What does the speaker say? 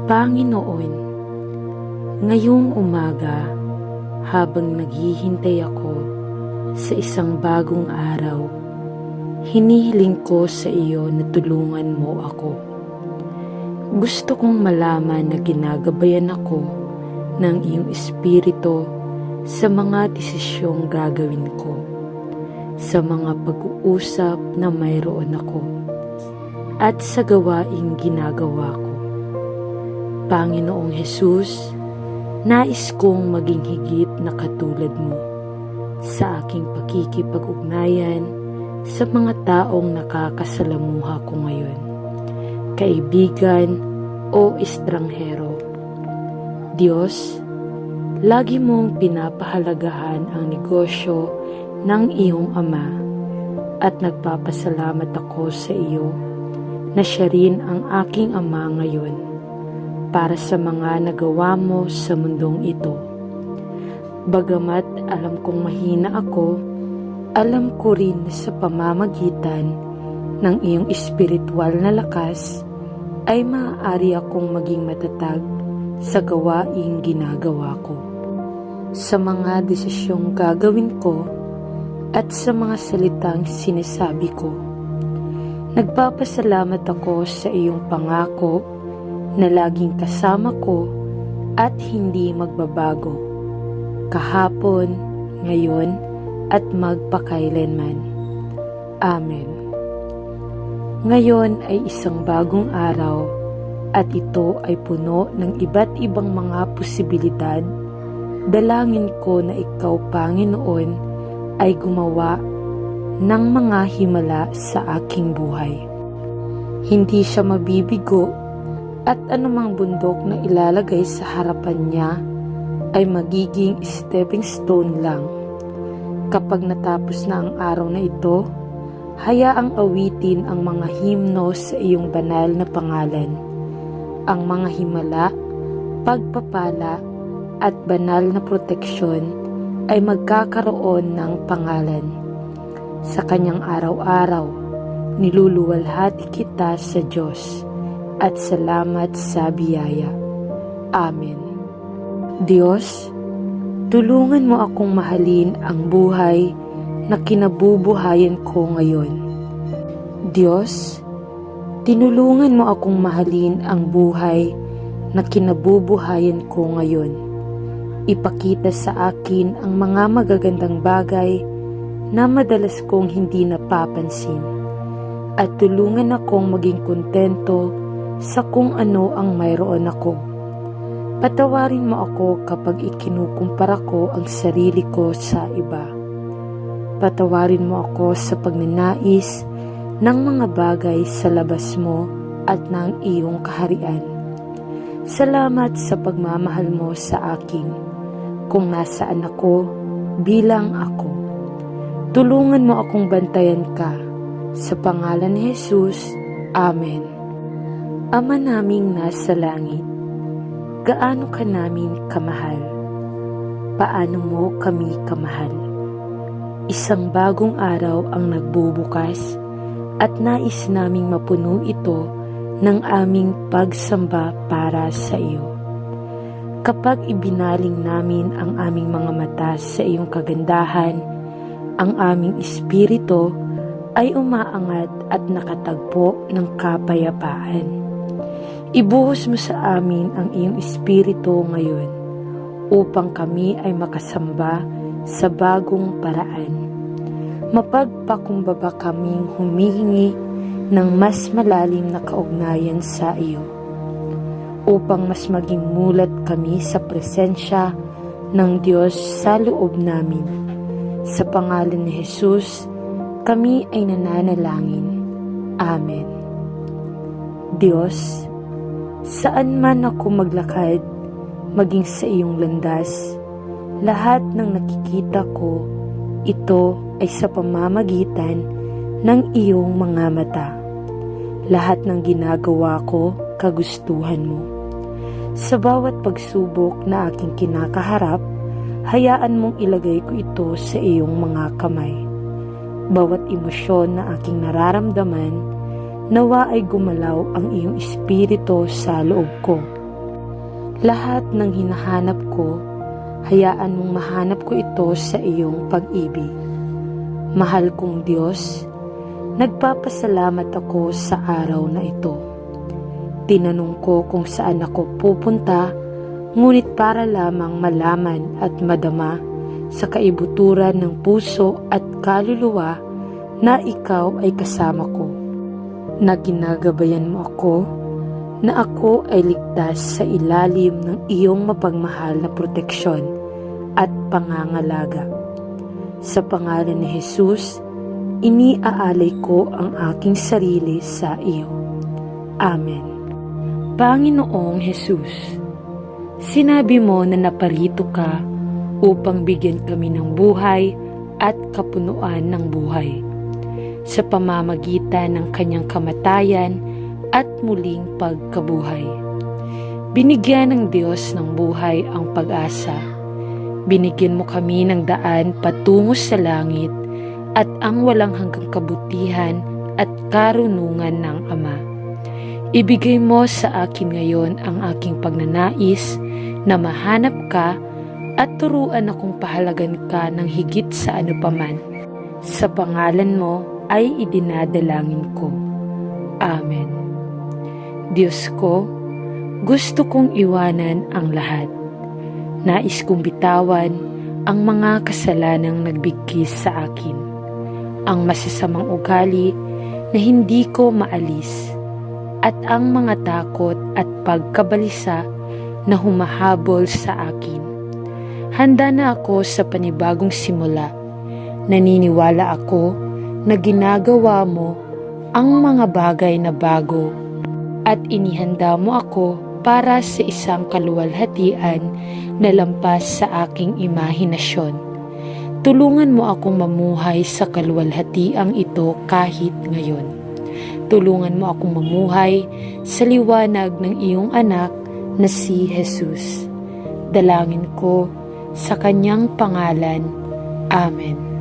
Panginoon, ngayong umaga, habang naghihintay ako sa isang bagong araw, hinihiling ko sa iyo na tulungan mo ako. Gusto kong malaman na ginagabayan ako ng iyong Espiritu sa mga desisyong gagawin ko, sa mga pag-uusap na mayroon ako, at sa gawaing ginagawa ko. Panginoong Hesus, nais kong maging higit na katulad mo sa aking pakikipag-ugnayan sa mga taong nakakasalamuha ko ngayon, kaibigan o estranghero. Diyos, lagi mong pinapahalagahan ang negosyo ng iyong Ama at nagpapasalamat ako sa iyo na siya rin ang aking Ama ngayon para sa mga nagawa mo sa mundong ito. Bagamat alam kong mahina ako, alam ko rin na sa pamamagitan ng iyong espiritual na lakas ay maaari akong maging matatag sa gawaing ginagawa ko, sa mga desisyong gagawin ko at sa mga salitang sinasabi ko. Nagpapasalamat ako sa iyong pangako na laging kasama ko at hindi magbabago, kahapon, ngayon, at magpakailanman. Amen. Ngayon ay isang bagong araw at ito ay puno ng iba't ibang mga posibilidad. Dalangin ko na ikaw, Panginoon, ay gumawa ng mga himala sa aking buhay. Hindi siya mabibigo at anumang bundok na ilalagay sa harapan niya ay magiging stepping stone lang. Kapag natapos na ang araw na ito, hayaang awitin ang mga himno sa iyong banal na pangalan. Ang mga himala, pagpapala at banal na proteksyon ay magkakaroon ng pangalan. Sa kanyang araw-araw, niluluwalhati kita sa Diyos at salamat sa biyaya. Amen. Diyos, tulungan mo akong mahalin ang buhay na kinabubuhayan ko ngayon. Diyos, tinulungan mo akong mahalin ang buhay na kinabubuhayan ko ngayon. Ipakita sa akin ang mga magagandang bagay na madalas kong hindi napapansin, at tulungan akong maging kontento sa kung ano ang mayroon ako. Patawarin mo ako kapag ikinukumpara ko ang sarili ko sa iba. Patawarin mo ako sa pagnanais ng mga bagay sa labas mo at ng iyong kaharian. Salamat sa pagmamahal mo sa akin kung nasaan ako bilang ako. Tulungan mo akong bantayan ka. Sa pangalan ni Jesus, Amen. Ama naming nasa langit, gaano ka namin kamahal? Paano mo kami kamahal? Isang bagong araw ang nagbubukas at nais naming mapuno ito ng aming pagsamba para sa iyo. Kapag ibinaling namin ang aming mga mata sa iyong kagandahan, ang aming espiritu ay umaangat at nakatagpo ng kapayapaan. Ibuhos mo sa amin ang iyong espiritu ngayon upang kami ay makasamba sa bagong paraan. Mapagpakumbaba kaming humihingi ng mas malalim na kaugnayan sa iyo upang mas maging mulat kami sa presensya ng Diyos sa loob namin. Sa pangalan ni Jesus, kami ay nananalangin. Amen. Diyos, saan man ako maglakad, maging sa iyong landas, lahat ng nakikita ko, ito ay sa pamamagitan ng iyong mga mata. Lahat ng ginagawa ko, kagustuhan mo. Sa bawat pagsubok na aking kinakaharap, hayaan mong ilagay ko ito sa iyong mga kamay. Bawat emosyon na aking nararamdaman, nawa ay gumalaw ang iyong espiritu sa loob ko. Lahat ng hinahanap ko, hayaan mong mahanap ko ito sa iyong pag-ibig. Mahal kong Diyos, nagpapasalamat ako sa araw na ito. Tinanong ko kung saan ako pupunta, ngunit para lamang malaman at madama sa kaibuturan ng puso at kaluluwa na ikaw ay kasama ko. Na ginagabayan mo ako, na ako ay ligtas sa ilalim ng iyong mapagmahal na proteksyon at pangangalaga. Sa pangalan ni Jesus, iniaalay ko ang aking sarili sa iyo. Amen. Panginoong Jesus, sinabi mo na naparito ka upang bigyan kami ng buhay at kapunuan ng buhay. Sa pamamagitan ng kanyang kamatayan at muling pagkabuhay. Binigyan ng Diyos ng buhay ang pag-asa. Binigyan mo kami ng daan patungo sa langit at ang walang hanggang kabutihan at karunungan ng Ama. Ibigay mo sa akin ngayon ang aking pagnanais na mahanap ka at turuan akong pahalagan ka ng higit sa ano paman. Sa pangalan mo ay idinadalangin ko. Amen. Diyos ko, gusto kong iwanan ang lahat. Nais kong bitawan ang mga kasalanang nagbigkis sa akin. Ang masasamang ugali na hindi ko maalis. At ang mga takot at pagkabalisa na humahabol sa akin. Handa na ako sa panibagong simula. Naniniwala ako na ginagawa mo ang mga bagay na bago at inihanda mo ako para sa isang kaluwalhatian na lampas sa aking imahinasyon. Tulungan mo akong mamuhay sa kaluwalhatiang ito kahit ngayon. Tulungan mo akong mamuhay sa liwanag ng iyong anak na si Jesus. Dalangin ko sa kanyang pangalan. Amen.